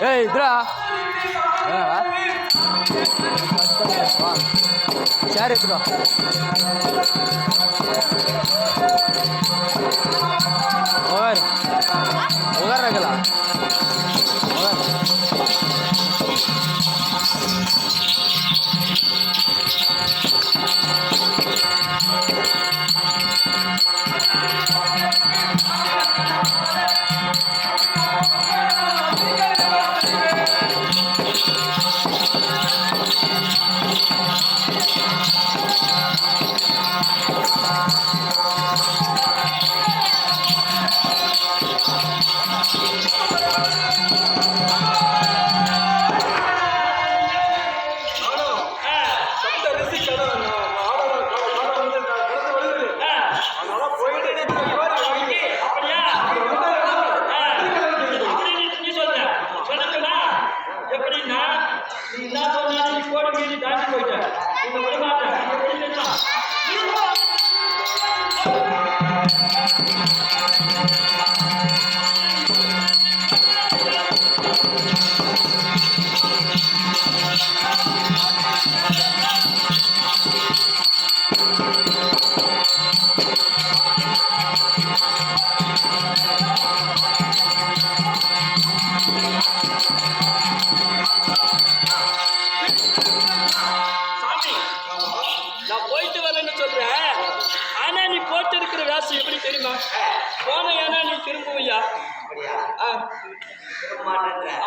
ஏய் இதுடா சேர் எடுத்துடா और उधर रखला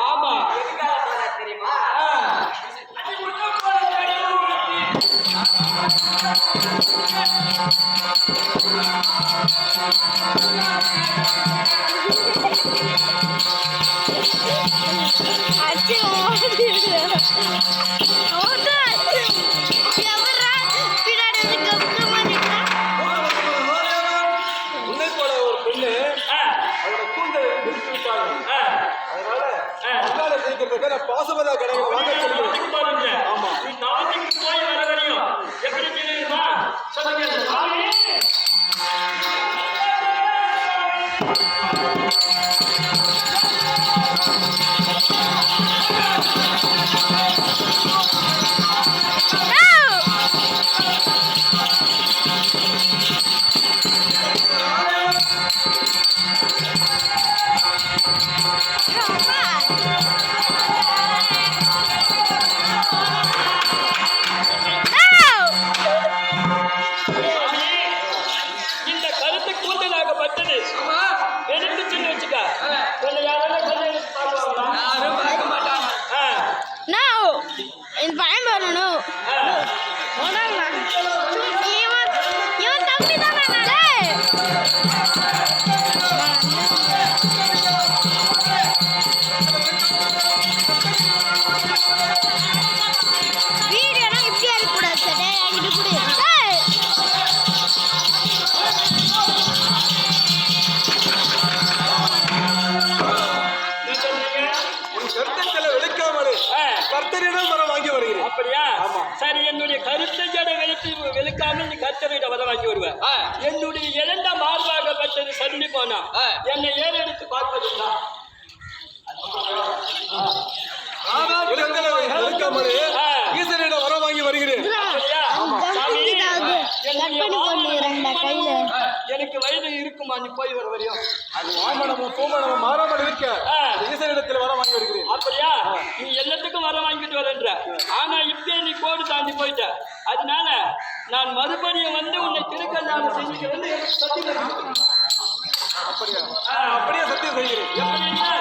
ஆமா தெரியுமா பாசமதா கடைக்கு வாங்க சொல்லுங்க. ஆமா நீ நாளைக்கு போய் வர வரையும் எப்படி தெரியுமா சொல்லுங்க சாமி. சரி என்னுடைய கருத்தை ஜட வெளுக்காமல் நீ கர்த்தரிடம் வர வாங்கி வருவ. என்னுடைய இழந்த மார்பாகப்பட்டது சல்லி போனா என்னை ஏறெடுத்து பார்ப்பதுண்டா? ஈசனிடம் வர வாங்கி வருகிறேன். எனக்கு வயது இருக்குமா நீ போய் வர வரையும்? அது வாமனமும் பூமனமும் மாறாமல் இருக்க ஈசனிடத்தில் வர வாங்கி வருகிறேன். அப்படியா? நீ எல்லாத்துக்கும் வர வாங்கிட்டு வரன்ற. ஆனா இப்ப நீ கோடு தாண்டி போயிட்ட. அதனால நான் மறுபடியும் வந்து உன்னை திருக்கல்யாணம் செஞ்சுக்கிறேன்னு சத்தியம். அப்படியா? அப்படியே சத்தியம் செய்கிறேன். எப்படின்னா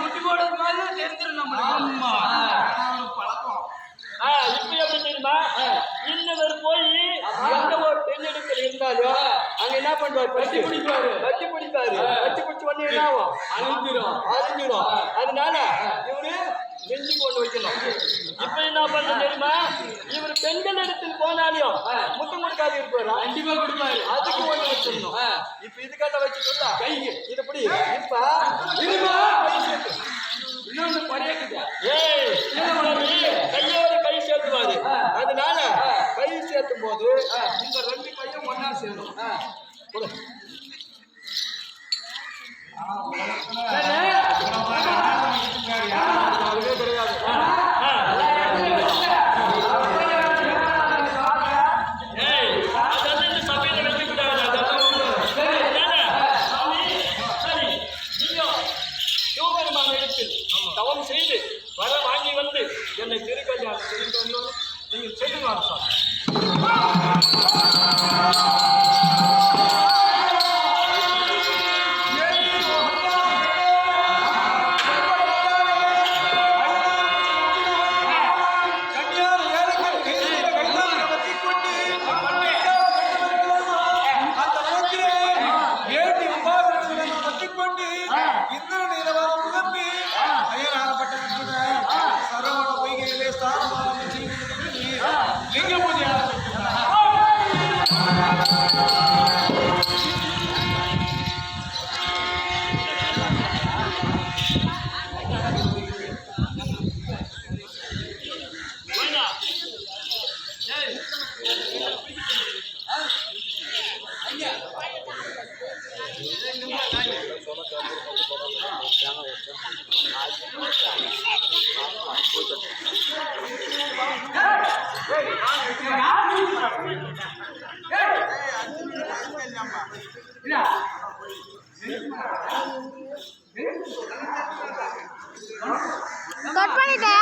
முட்டி போடுறது மாதிரி தெரிஞ்சிடும் நம்ம பழக்கம். இப்ப எப்படி தெரியுமா? இன்னவர் போய் எந்த ஒரு பெண் எடுக்கல இருந்தாலும் அங்க என்ன பண்ணுவாரு? கட்டி பிடிப்பாரு. கட்டி பிடிச்சு உடனே என்ன ஆகும்? அழிஞ்சிடும். அதனால இவரு நெஞ்சு கொண்டு வைக்கணும். இப்ப என்ன பண்ண தெரியுமா? இவர் பெண்கள் இடத்தில் போனாலும் முத்தம் கொடுக்காது இருப்பாரு. கண்டிப்பா கொடுப்பாரு. அதுக்கு ஒண்ணு வச்சிடணும். இப்ப இதுக்காக வச்சுட்டா கைக்கு இதுபடி இப்ப இன்னொன்னு கையோட கை சேர்த்துவாரு. அதனால கை சேர்த்தும் போது இந்த ரெண்டு கையும் ஒன்னா சேரும். கிடையாது. தவம் செய்து வர வாங்கி வந்து என்னை திருக்கல்யாணம் செய்து நீங்கள் செய்யுவார் சார். கட் பண்ணிட்டேன்.